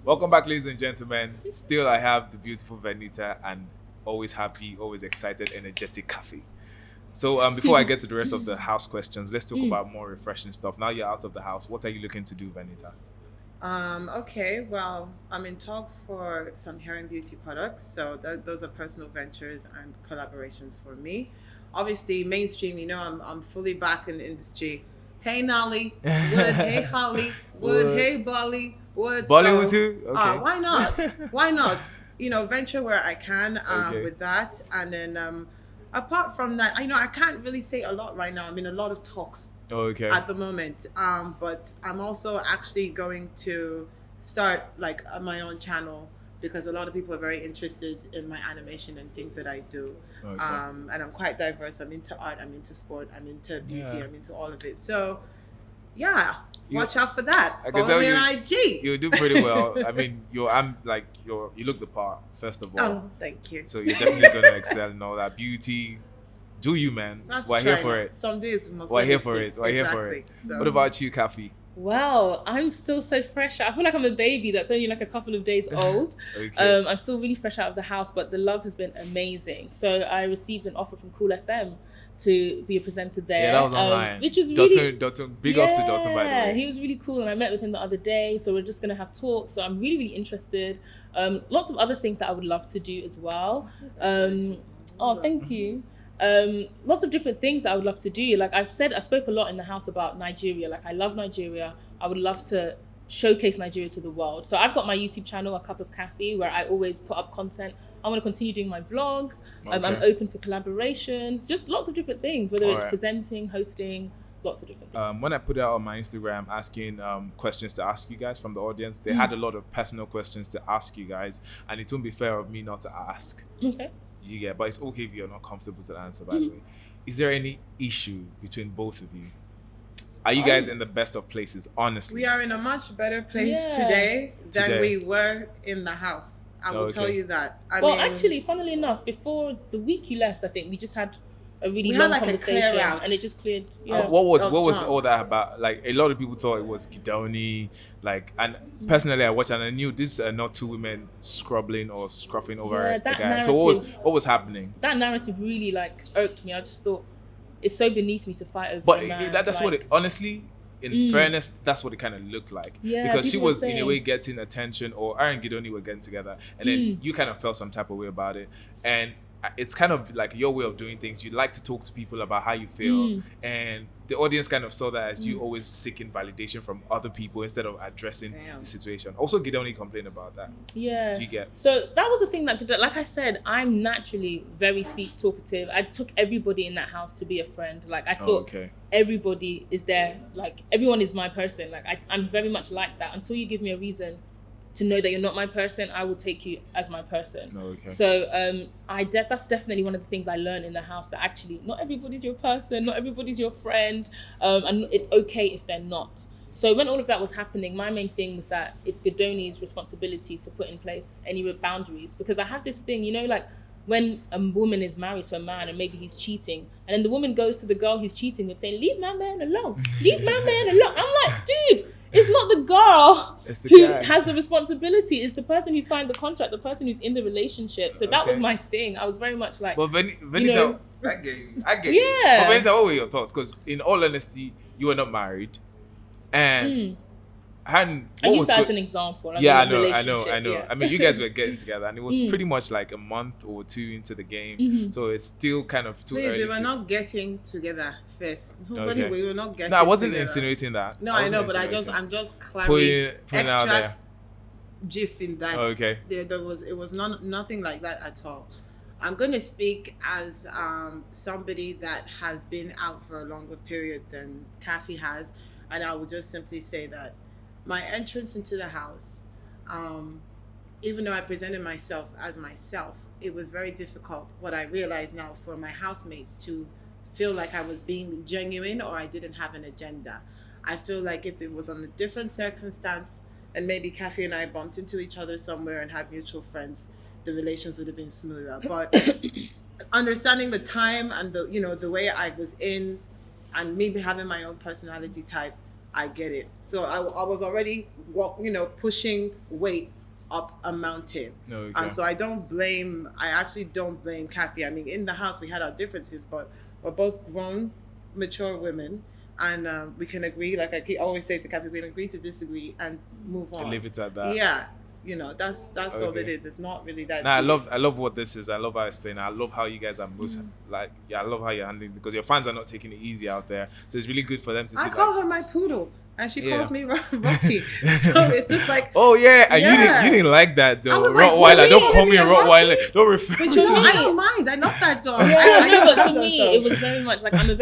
Welcome back, ladies and gentlemen. Still, I have the beautiful Venita and always happy, always excited, energetic Kaffy. So before I get to the rest of the house questions, let's talk about more refreshing stuff. Now you're out of the house, what are you looking to do, Venita? Okay, well, I'm in talks for some hair and beauty products. So those are personal ventures and collaborations for me. Obviously, mainstream, I'm fully back in the industry. Hey, Nolly, Wood, hey, Holly, Wood, hey, Bolly, Wood. Bollywood too? Okay. Why not? Why not? Venture where I can Okay. with that. And then apart from that, I can't really say a lot right now. I'm in a lot of talks Okay. at the moment. But I'm also actually going to start my own channel because a lot of people are very interested in my animation and things that I do. Okay. And I'm quite diverse. I'm into art, I'm into sport, I'm into beauty, Yeah. I'm into all of it. So yeah, You- watch out for that. I can Follow tell me you- on IG. You do pretty well. I mean, you look the part, first of all. Oh, thank you. So you're definitely going to excel in all that. Beauty, do you, man? That's We're here trying. for it. Some days we must We're let here it for sit. it. We're here for it. Exactly. So, What about you, Kaffy? Wow, I'm still so fresh. I feel like I'm a baby that's only like a couple of days old. Okay. I'm still really fresh out of the house, but the love has been amazing. So I received an offer from Cool FM to be a presenter there. Yeah, that was online. Which was really... Dotun, big ups to Dotun, by the way. he was really cool, and I met with him the other day. So we're just gonna have talks. So I'm really, really interested. Lots of other things that I would love to do as well. Oh, thank you. Lots of different things that I would love to do. Like I spoke a lot in the house about Nigeria. Like I love Nigeria. I would love to showcase Nigeria to the world. So I've got my YouTube channel, A Cup of Kaffy, where I always put up content. I want to continue doing my vlogs. I'm Okay. open for collaborations, just lots of different things, whether it's Alright. presenting, hosting, lots of different things. When I put it out on my Instagram asking questions to ask you guys from the audience, they had a lot of personal questions to ask you guys, and it won't be fair of me not to ask. Okay. You get, but it's okay if you're not comfortable to answer, by the way. Is there any issue between both of you? Are you guys in the best of places, honestly? we are in a much better place Yeah. today than Today. we were in the house. I will tell Okay. you that. I Well, mean, actually, funnily enough, before the week you left, I think we just had a really We had long like a conversation, clear out. and it just cleared. Yeah. What was Jump. all that about? Like, a lot of people thought it was Gidoni, and personally I watched and I knew these are not two women scrubbling or scruffing over Yeah, a that guy. So narrative- what was happening? That narrative really irked me. I just thought it's so beneath me to fight over. But a man. that's what it honestly. In fairness, that's what it kind of looked like. Yeah, because she people were was in a saying- way getting attention, or Aaron Gidoni were getting together, and then you kind of felt some type of way about it. And it's kind of like your way of doing things. You like to talk to people about how you feel, and the audience kind of saw that as you always seeking validation from other people instead of addressing Damn. the situation. Also, Gidoni complained about that. Yeah. Do you get? So that was the thing that, like I said, I'm naturally very talkative. I took everybody in that house to be a friend. Like I thought okay. everybody is there. Like everyone is my person. Like I'm very much like that. Until you give me a reason to know that you're not my person, I will take you as my person. Okay. So that's definitely one of the things I learned in the house, that actually not everybody's your person, not everybody's your friend, and it's okay if they're not. So when all of that was happening, my main thing was that it's Gidoni's responsibility to put in place any boundaries, because I have this thing, like when a woman is married to a man and maybe he's cheating, and then the woman goes to the girl he's cheating with saying, "Leave my man alone, leave my man alone." I'm like, dude, it's not the girl It's the who guy. has the responsibility. It's the person who signed the contract, the person who's in the relationship. So that was Okay. my thing. I was very much like, But Venita, You know- I get you. I get Yeah. you. But Venita, what were your thoughts? Because in all honesty, you were not married, and hadn't. I what use was that good- as an example. Like Yeah, in a I know. relationship, yeah. I mean, you guys were getting together, and it was pretty much like a month or two into the game, so it's still kind of too please, early. we were not getting together first. Okay. We were not getting. No, I wasn't together. insinuating that. No, I wasn't know, but insinuating. I'm just clarifying. putting it out extra there. GIF in that. Okay. It was nothing like that at all. I'm going to speak as somebody that has been out for a longer period than Kaffy has, and I will just simply say that my entrance into the house, even though I presented myself as myself, it was very difficult, what I realize now, for my housemates to feel like I was being genuine or I didn't have an agenda. I feel like if it was on a different circumstance, and maybe Kaffy and I bumped into each other somewhere and had mutual friends, the relations would have been smoother. But understanding the time and the way I was in, and maybe having my own personality type, I get it. So I was already pushing weight up a mountain. Okay. And so I actually don't blame Kaffy. I mean, in the house we had our differences, but we're both grown, mature women, and we can agree, like I always say to Kaffy, we can agree to disagree and move on. And leave it at that. Yeah. That's all it is. It's not really that. Nah, I love what this is. I love how I explain it. I love how you guys are most I love how you're handling it, because your fans are not taking it easy out there. So it's really good for them to see. I call her my poodle, and she calls me Rotti. So it's just like, oh yeah, and you didn't like that though. Rottweiler, like, don't call me a Rottweiler. Don't refer to me. I don't mind. I love that dog. But for me, it was very much like the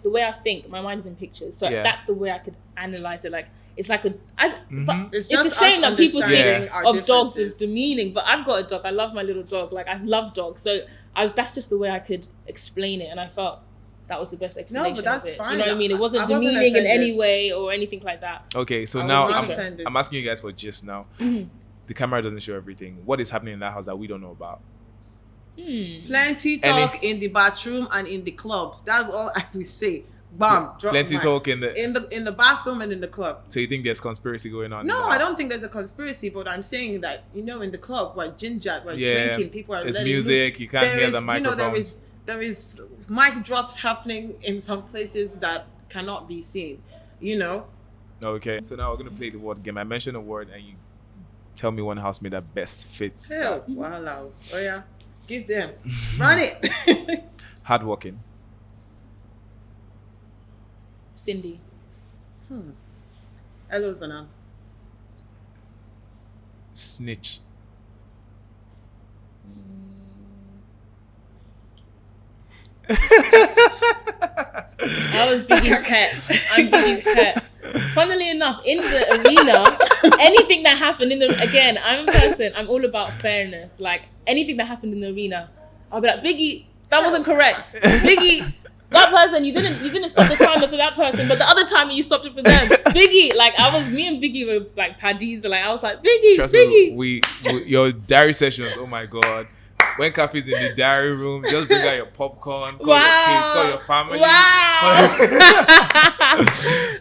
way I think, my mind is in pictures. So that's the way I could analyze it. Like, it's like it's a shame that people think of dogs as demeaning, but I've got a dog. I love my little dog. Like, I love dogs. So that's just the way I could explain it, and I felt that was the best explanation. No, but that's of it. fine. Do you know what I mean? It wasn't demeaning in any way or anything like that. Okay, so now I'm asking you guys for gist now. Mm-hmm. The camera doesn't show everything. What is happening in that house that we don't know about? Plenty talk in the bathroom and in the club. That's all I will say. Bam. Plenty talk in the bathroom and in the club. So you think there's conspiracy going on? No, I don't think there's a conspiracy, but I'm saying that in the club we're ginger, we're drinking, people are. It's music. You can't hear the microphones. There is mic drops happening in some places that cannot be seen. Okay, so now we're gonna play the word game. I mention a word and you tell me one housemate that best fits. Wow. Oh yeah, give them. Run it. Hardworking. Cindy. Hello, Zana. Snitch. I was Biggie's pet. I'm Biggie's pet. Funnily enough, in the arena, anything that happened again, I'm a person, I'm all about fairness. Like, anything that happened in the arena, I'll be like, Biggie, that wasn't correct. Biggie, that person, you didn't stop the timer for that person, but the other timer you stopped it for them. Biggie, like, me and Biggie were like paddies, like, I was like, Biggie, Trust Biggie. Me, your diary sessions, oh my God. When Kaffy's in the diary room, just bring out your popcorn, call your kids, call your family. Wow.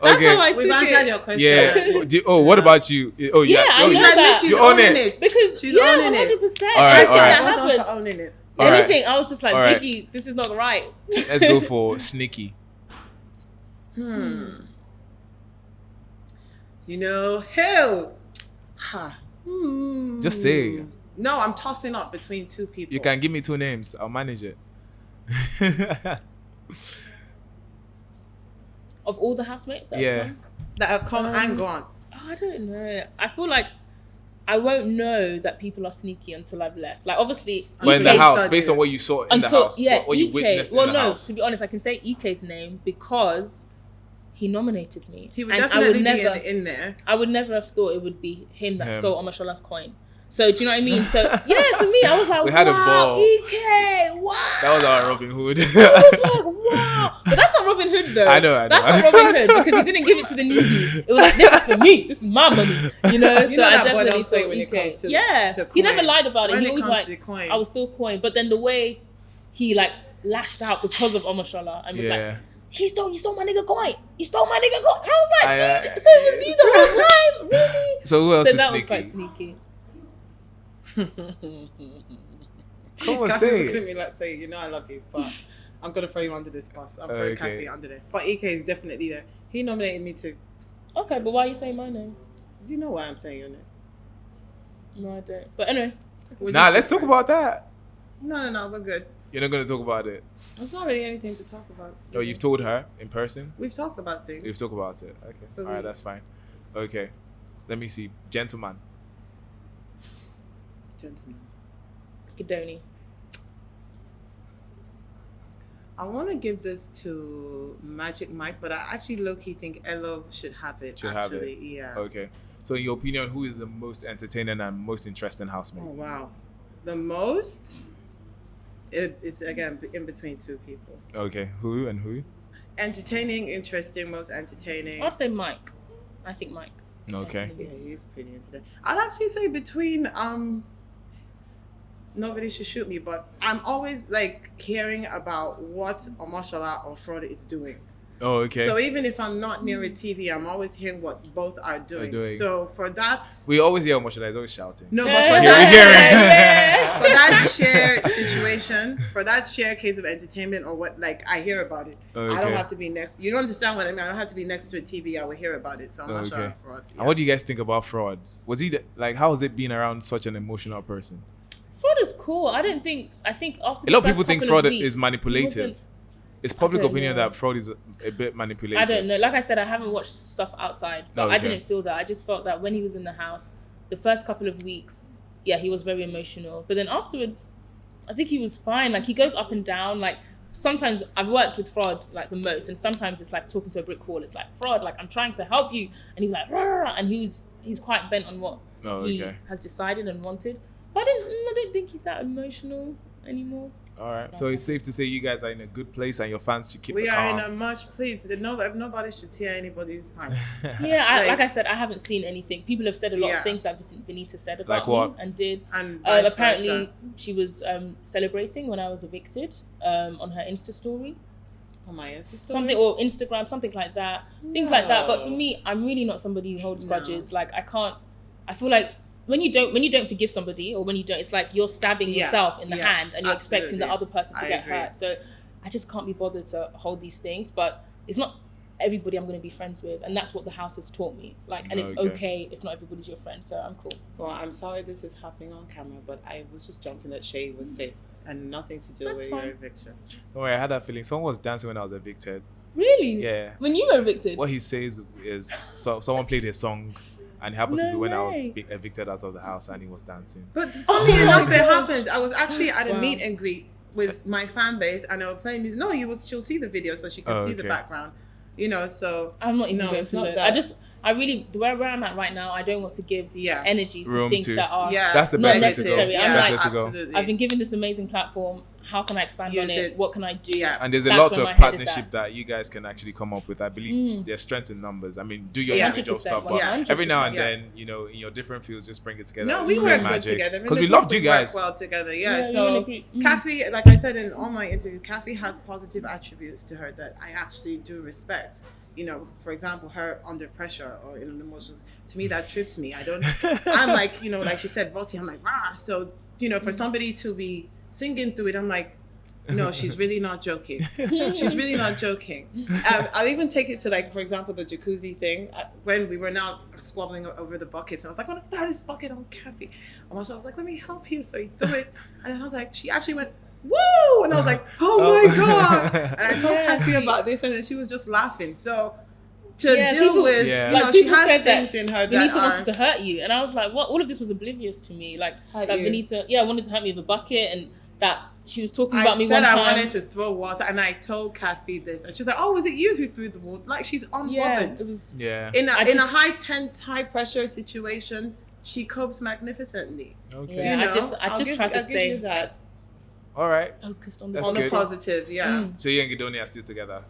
Okay. We've answered your question. Yeah. What about you? Oh yeah. I know that. You own it. Because she's owning it. 100%. All right. That happened. Owning it. Anything, I was just like, Biggie, this is not right. Let's go for sneaky. Hell. Just say. No, I'm tossing up between two people. You can give me two names. I'll manage it. Of all the housemates that have come and gone. Oh, I don't know. I feel like I won't know that people are sneaky until I've left. Like, obviously, well, in the house, based on what you saw in the house, what you witnessed in the house. To be honest, I can say EK's name because he nominated me. He would definitely be in there. I would never have thought it would be him that stole Omashola's coin. So, do you know what I mean? So, yeah, for me, I was like, we had a ball. EK, wow. That was our Robin Hood. I was like, wow. But that's not Robin Hood, though. I know. That's not Robin Hood because he didn't give it to the needy. It was like, this is for me. This is my money. So I definitely thought when it comes to he never lied about it. When He always coin. I was still coin. But then the way he lashed out because of Omashola and was like, he stole my nigga coin. He stole my nigga coin. And I was like, dude, so it was you the whole time? Really? So who else is that sneaky? Was quite sneaky. Come on, say it. Me say, I love you, but I'm gonna throw you under this bus. I'm throwing Kaffy under there. But EK is definitely there. He nominated me too. Okay, but why are you saying my name? Do you know why I'm saying your name? No, I don't. But anyway. Let's talk about that. No, we're good. You're not gonna talk about it. There's not really anything to talk about. Oh, you've told her in person? We've talked about things. We've talked about it. Okay. All right, that's fine. Okay. Let me see. Gentleman. Gidoni. I want to give this to Magic Mike, but I actually low-key think Elo should have it. Yeah. Okay. So in your opinion, who is the most entertaining and most interesting housemate? Oh, wow. The most? It's, again, in between two people. Okay. Who and who? Entertaining, interesting, most entertaining. I'd say Mike. I think Mike. Okay. Yeah, he's pretty entertaining. I'd actually say between nobody should shoot me, but I'm always like hearing about what Omoshola or Fraud is doing. Oh, okay. So even if I'm not near a TV, I'm always hearing what both are doing. So for that, we always hear Omoshola is always shouting. No, but for that shared situation, for that shared case of entertainment or what, like I hear about it. Okay. I don't have to be next. You don't understand what I mean? I don't have to be next to a TV. I will hear about it. So I'm not sure Fraud. Yeah. And what do you guys think about Fraud? Was he like? How has it been around such an emotional person? Fraud is cool. I think after a lot of people think Fraud is manipulative. It's public opinion that Fraud is a bit manipulative. I don't know. Like I said, I haven't watched stuff outside, but I didn't feel that. I just felt that when he was in the house, the first couple of weeks, yeah, he was very emotional. But then afterwards, I think he was fine. Like he goes up and down. Like sometimes I've worked with Fraud like the most, and sometimes it's like talking to a brick wall. It's like, Fraud, like I'm trying to help you, and he's like, rah, and he's quite bent on what he has decided and wanted. But I don't think he's that emotional anymore. All right, so it's safe to say you guys are in a good place, and your fans should keep. We are in a much place. Nobody should tear anybody's pants. Yeah, like I said, I haven't seen anything. People have said a lot of things that Venita said about me and did. And apparently, she was celebrating when I was evicted on her Insta story. On my Insta story, something or Instagram, something like that. Things like that. But for me, I'm really not somebody who holds grudges. Like I can't. I feel like. When you don't forgive somebody, or when you don't, it's like you're stabbing yourself in the hand, and you're expecting the other person to get hurt. So I just can't be bothered to hold these things. But it's not everybody I'm going to be friends with, and that's what the house has taught me. Like, and it's okay if not everybody's your friend. So I'm cool. Well, I'm sorry this is happening on camera, but I was just jumping that Shay was safe and nothing to do with your eviction. Don't worry, I had that feeling. Someone was dancing when I was evicted. Really? Yeah. When you were evicted? What he says is someone played a song. And it happened to be when I was evicted out of the house, and he was dancing. But funny enough, it happens. I was actually at a meet and greet with my fan base, and they were playing music. No, she'll see the video, so she can see the background. You know, so I'm not even going to look. I really, where I'm at right now, I don't want to give energy to things that are that's the not best necessary. I'm like, absolutely. I've been given this amazing platform. How can I expand on it? What can I do? Yeah. And there's a lot of partnership that you guys can actually come up with. I believe there's strengths in numbers. I mean, do your individual stuff, but every now and then, you know, in your different fields, just bring it together. No, we work good together because we loved you guys. Well together, So Kaffy, like I said in all my interviews, Kaffy has positive attributes to her that I actually do respect. You know, for example, her under pressure or in emotions. To me, that trips me. I'm like, you know, like she said, Volty, I'm like, rah. So, you know, for somebody to be singing through it, I'm like, no, she's really not joking. She's really not joking. I'll even take it to, like, for example, the jacuzzi thing. When we were now squabbling over the buckets, and I was like, I'm going to throw this bucket on Kaffy. And I was like, let me help you. So he threw it. And then I was like, she actually went, woo! And I was like, oh my God. And I told Kaffy about this, and then she was just laughing. So to deal with, you know, she has things in her that Venita wanted to hurt you. And I was like, what? All of this was oblivious to me. Like Venita, wanted to hurt me with a bucket, and that she was talking about me one time. I wanted to throw water, and I told Kaffy this, and she was like, "Oh, was it you who threw the water?" Like she's unbothered. It was, in a high tense, high pressure situation, she copes magnificently. Okay. Yeah, you know? I just tried to say that. All right. Focused on the positive, So you and Gidonia are still together.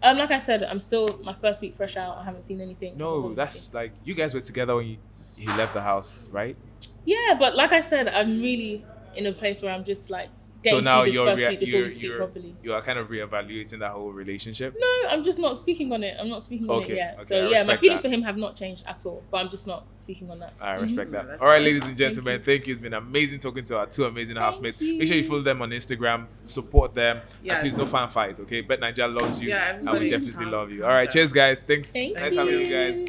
Like I said, I'm still my first week fresh out. I haven't seen anything. No, that's like you guys were together when he left the house, right? Yeah, but like I said, I'm really in a place where I'm just like. So now you are kind of reevaluating that whole relationship? No, I'm just not speaking on it. I'm not speaking on it yet. Okay, so my feelings for him have not changed at all. But I'm just not speaking on that. I respect that. All right, ladies and gentlemen, thank you. It's been amazing talking to our two amazing housemates. Make sure you follow them on Instagram, support them, and please no fan fights, okay? Bet Nigeria loves you, and we definitely love you. All right, cheers, guys. Thanks. Nice having you guys.